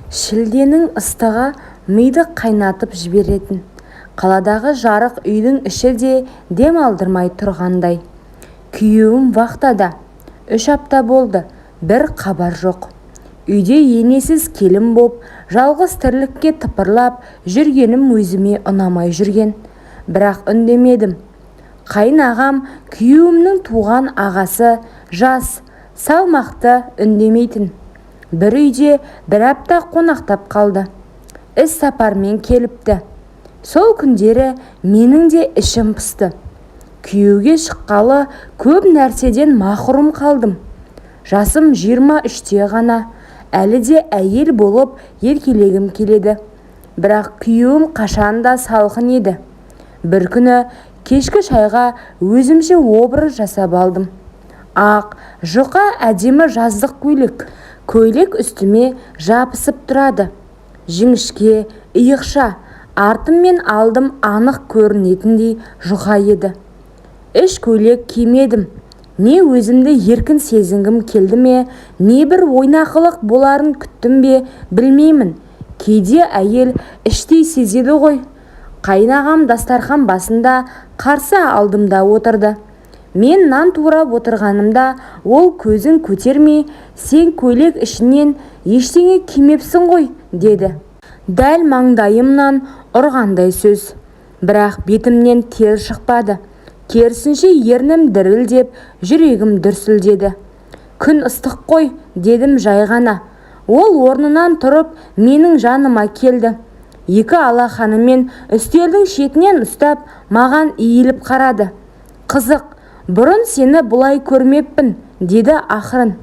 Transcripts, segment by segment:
Шілденің ыстығы миды қайнатып жіберетін. Қаладағы жарық үйдің іші де дем алдырмай тұрғандай. Күйеуім вахтада. 3 апта болды, бір хабар жоқ. Үйде енесіз келін боп, жалғыз тірлікке тыпырлап жүргенім өзіме ұнамай жүрген. Бірақ үндемедім. Қайынағам, күйеуімнің туған ағасы, жас, салмақты, үндемейтін. Бір үйде бір апта қонақтап қалды. Іс сапармен келіпті. Сол күндері менің де ішім пысты. Күйеуге шыққалы көп нәрседен махрұм қалдым. Жасым 23-те ғана, әлі де әйел болып еркелегім келеді. Бірақ күйеуім қашанда салқын еді. Бір күні кешкі шайға өзімше образ жасап алдым. Ақ, жұқа әдемі жаздық көйлек. Көйлек үстіме жабысып тұрады. Жіңішке, иықша, артым мен алдым анық көрінетіндей жұқа еді. Іш көйлек кимедім. Не өзімді еркін сезінгім келді ме, не бір ойнақылық боларын күттім бе, білмеймін. Кейде әйел іштей сезеді ғой. Қайынағам дастархан басында қарсы алдымда отырды. Мен нан турап отырғанымда ол көзін көтермей, сен көйлек ішінен ештеңе кимепсің ғой, деді. Дәл маңдайымнан ұрғандай сөз. Бірақ бетімнен тер шықпады. Керісінше ернім дірілдеп, жүрегім дүрсілдеді. Күн ыстық қой, дедім жай ғана. Ол орнынан тұрып менің жаныма келді. Екі алақанымен үстелдің шетінен ұстап маған иіліп қарады. Қызық, бұрын сені бұлай көрмеппін, деді ақырын.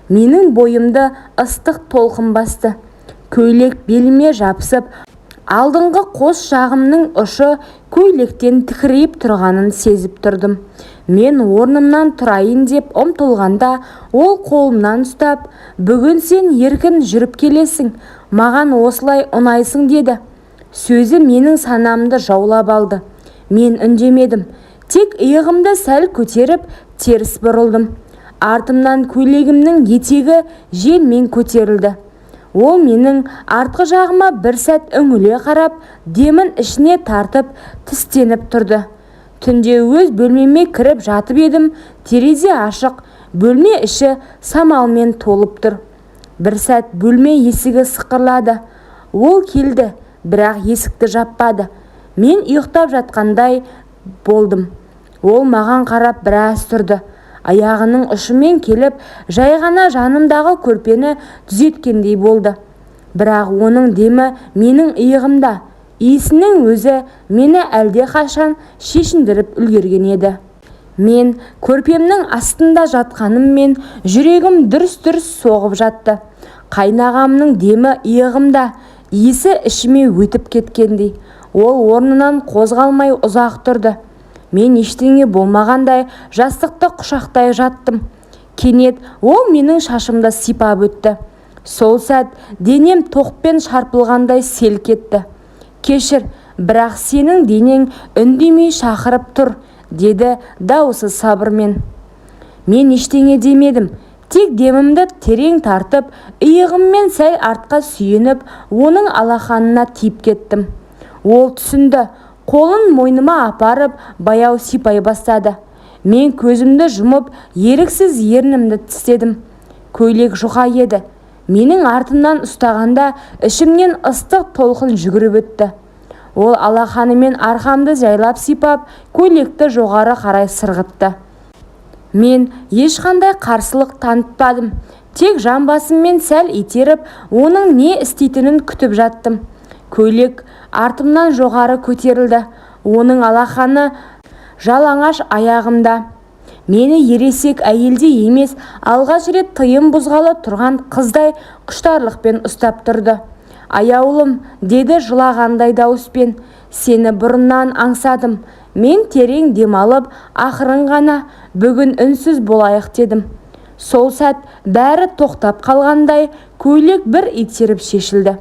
Менің бойымды ыстық толқын басты. Көйлек беліме жабысып, алдыңғы қос жағымның ұшы көйлектен тікірейіп тұрғанын сезіп тұрдым. Мен орнымнан тұрайын деп ұмтылғанда ол қолымнан ұстап, бүгін сен еркін жүріп келесің, маған осылай ұнайсың, деді. Сөзі менің санамды жаулап алды. Мен үндемедім. Тек иығымды сәл көтеріп, теріс бұрылдым. Артымнан көйлегімнің етегі желмен көтерілді. Ол менің артқы жағыма бір сәт үңіле қарап, демін ішіне тартып, тістеніп тұрды. Түнде өз бөлмеме кіріп жатып едім, терезе ашық, бөлме іші самалмен толып тұр. Бір сәт бөлме есігі сықырлады. Ол келді, бірақ есікті жаппады. Мен ұйықтап жатқандай болдым. Ол маған қарап біраз тұрды. Аяғының ұшымен келіп, жай ғана жанымдағы көрпені түзеткендей болды. Бірақ оның демі менің иығымда. Иісінің өзі мені әлде қашан шешіндіріп үлгерген еді. Мен көрпемнің астында жатқаныммен жүрегім дүрс-дүрс соғып жатты. Қайнағамның демі иығымда, иісі ішіме өтіп кеткендей. Ол орнынан қозғалмай ұзақ тұрды. Мен ештеңе болмағандай жастықты құшақтай жаттым. Кенет ол менің шашымды сипап өтті. Сол сәт денем тоқпен шарпылғандай селк етті. Кешір, бірақ сенің денең үндемей шақырып тұр, деді дауысы сабырмен. Мен ештеңе демедім. Тек демімді терең тартып, иығыммен сәл артқа сүйеніп, оның алақанына тиіп кеттім. Ол түсінді. Қолын мойныма апарып, баяу сипай бастады. Мен көзімді жұмып, еріксіз ернімді тістедім. Көйлек жұқа еді. Менің артымнан ұстағанда ішімнен ыстық толқын жүгіріп өтті. Ол алақанымен арқамды жайлап сипап, көйлекті жоғары қарай сырғытты. Мен ешқандай қарсылық танытпадым. Тек жамбасыммен сәл итеріп, оның не істейтінін күтіп жаттым. Көйлек артымнан жоғары көтерілді. Оның алақаны жалаңаш аяғымда. Мені ересек әйелде емес, алғаш рет тыйым бұзғалы тұрған қыздай құштарлықпен ұстап тұрды. Аяулым, деді жылағандай дауыспен, сені бұрыннан аңсадым. Мен терең демалып, ақырын ғана бүгін үнсіз болайық дедім. Сол сәт бәрі тоқтап қалғандай, көйлек бір итеріп шешілді.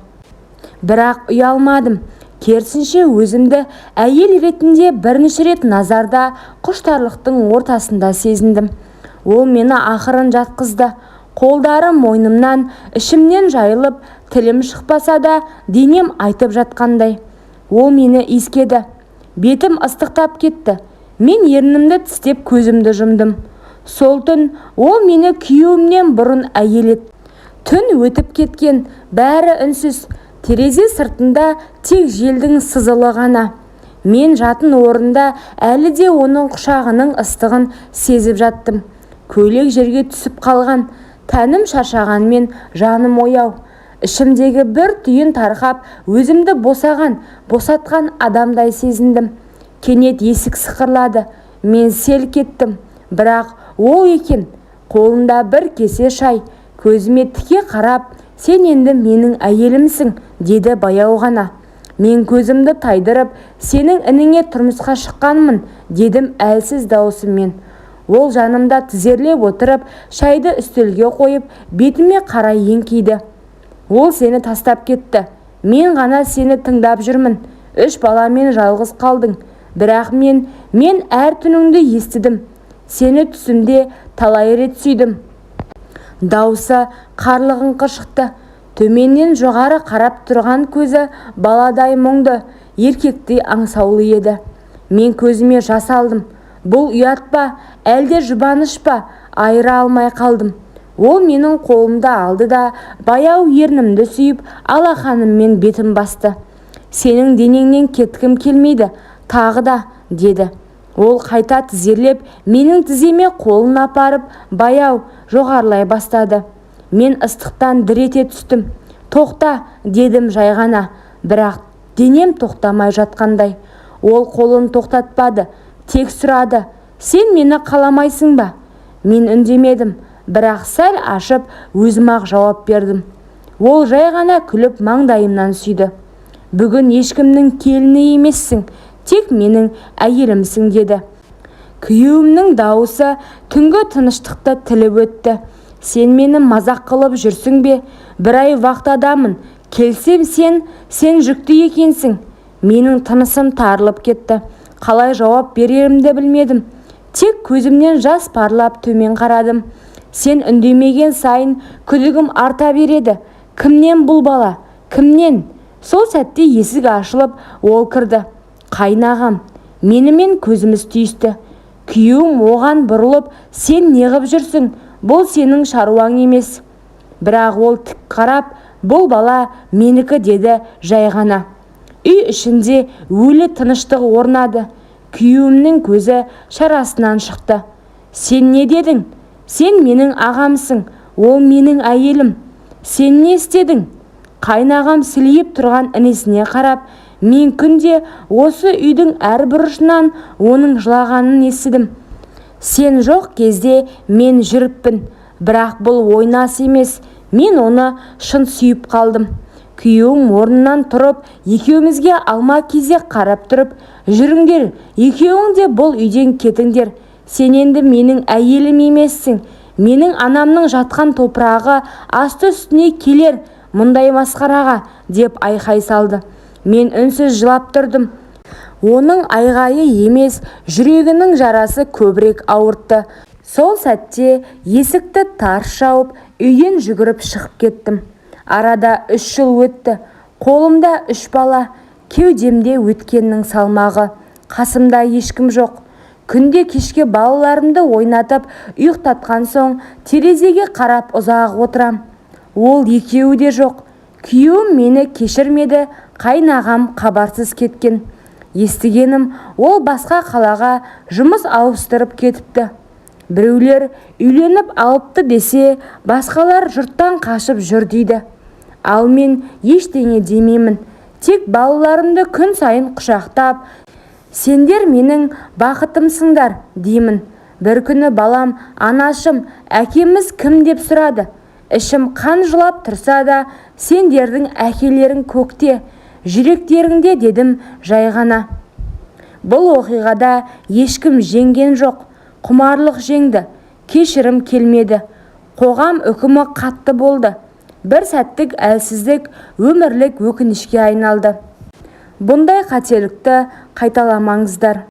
Бірақ ұялмадым. Керісінше өзімді әйел ретінде бірінші рет назарда құштарлықтың ортасында сезіндім. Ол мені ақырын жатқызды. Қолдары мойнымнан, ішімнен жайылып, тілім шықпаса да денем айтып жатқандай. Ол мені иіскеді. Бетім ыстықтап кетті. Мен ернімді тістеп көзімді жұмдым. Сол түн ол мені күйеуімнен бұрын әйел етті. Түн өтіп кеткен, бәрі үнсіз. Терезе сыртында тек желдің сызылы ғана. Мен жатын орында әлі де оның құшағының ыстығын сезіп жаттым. Көйлек жерге түсіп қалған, тәнім шаршағанмен жаным ояу. Ішімдегі бір түйін тарқап, өзімді босатқан адамдай сезіндім. Кенет есік сықырлады. Мен сел кеттім. Бірақ ол екен, қолында бір кесе шай. Көзіме тіке қарап, сен енді менің әйелімсің, деді баяу ғана. Мен көзімді тайдырып, сенің ініңе тұрмысқа шыққанмын, дедім әлсіз даусыммен. Ол жанымда тізерлеп отырып, шайды үстелге қойып, бетіме қарай еңкейді. Ол сені тастап кетті. Мен ғана сені тыңдап жүрмін. 3 баламен жалғыз қалдың. Бірақ мен әр түніңді естідім. Сені түсімде талай рет сүйдім. Даусы қарлығыңқы шықты. Төменнен жоғары қарап тұрған көзі баладай мұңды, еркектей аңсаулы еді. Мен көзіме жас алдым. Бұл ұят па, әлде жұбаныш па, айыра алмай қалдым. Ол менің қолымды алды да баяу ернімді сүйіп, алақаныммен бетім басты. Сенің денеңнен кеткім келмейді, тағы да, деді. Ол қайта тізерлеп, менің тіземе қолын апарып, баяу жоғарылай бастады. Мен ыстықтан дір ете түстім. Тоқта, дедім жай ғана, бірақ денем тоқтамай жатқандай. Ол қолын тоқтатпады, тек сұрады, сен мені қаламайсың ба? Мен үндемедім, бірақ сәл ашып өзім-ақ жауап бердім. Ол жай ғана күліп маңдайымнан сүйді. Бүгін ешкімнің келіні емессің, тек менің әйелімсің, деді. Күйеуімнің дауысы түнгі тыныштықты тіліп өтті. Сен мені мазақ қылып жүрсің бе? Бір ай вақтадамын. Келсем сен жүкті екенсің. Менің тынысым тарылып кетті. Қалай жауап берерімді білмедім. Тек көзімнен жас парлап төмен қарадым. Сен үндемеген сайын күдігім арта береді. Кімнен бұл бала? Кімнен? Сол сәтте есік ашылып, ол кірді. Қайнағам. Менімен көзіміз түйісті. Күйеуім оған бұрылып, сен неғып жүрсің? Бұл сенің шаруаң емес. Бірақ ол тік қарап, бұл бала менікі, деді жай ғана. Үй ішінде өлі тыныштық орнады. Күйеуімнің көзі шарасынан шықты. Сен не дедің? Сен менің ағамсың, ол менің әйелім. Сен не істедің? Қайнағам сілейіп тұрған інесіне қарап, мен күнде осы үйдің әр бұрышынан оның жылағанын естідім. Сен жоқ кезде мен жүріппін, бірақ бұл ойнас емес, мен оны шын сүйіп қалдым. Күйеуім орнынан тұрып, екеумізге алма-кезек қарап тұрып, жүріңдер, екеуің де бұл үйден кетіңдер. Сен енді менің әйелім емессің. Менің анамның жатқан топырағы асты үстіне келер мұндай масқараға, деп айқай салды. Мен үнсіз жылап тұрдым. Оның айғайы емес, жүрегінің жарасы көбірек ауыртты. Сол сәтте есікті тарс жауып, үйден жүгіріп шығып кеттім. Арада 3 жыл өтті. Қолымда 3 бала, кеудемде өткеннің салмағы. Қасымда ешкім жоқ. Күнде кешке балаларымды ойнатып, ұйықтатқан соң терезеге қарап ұзақ отырам. Ол екеуі де жоқ. Күйеуім мені кешірмеді, қайнағам хабарсыз кеткен. Естігенім, ол басқа қалаға жұмыс ауыстырып кетіпті. Біреулер үйленіп алыпты десе, басқалар жұрттан қашып жүр дейді. Ал мен ештеңе демеймін. Тек балаларымды күн сайын құшақтап, сендер менің бақытымсыңдар, деймін. Бір күні балам, анашым, әкеміз кім деп сұрады. Ішім қан жылап тұрса да, сендердің әкелерің көкте, жүректеріңде, дедім жай ғана. Бұл оқиғада ешкім жеңген жоқ. Құмарлық жеңді. Кешірім келмеді. Қоғам үкімі қатты болды. Бір сәттік әлсіздік өмірлік өкінішке айналды. Бұндай қателікті қайталамаңыздар.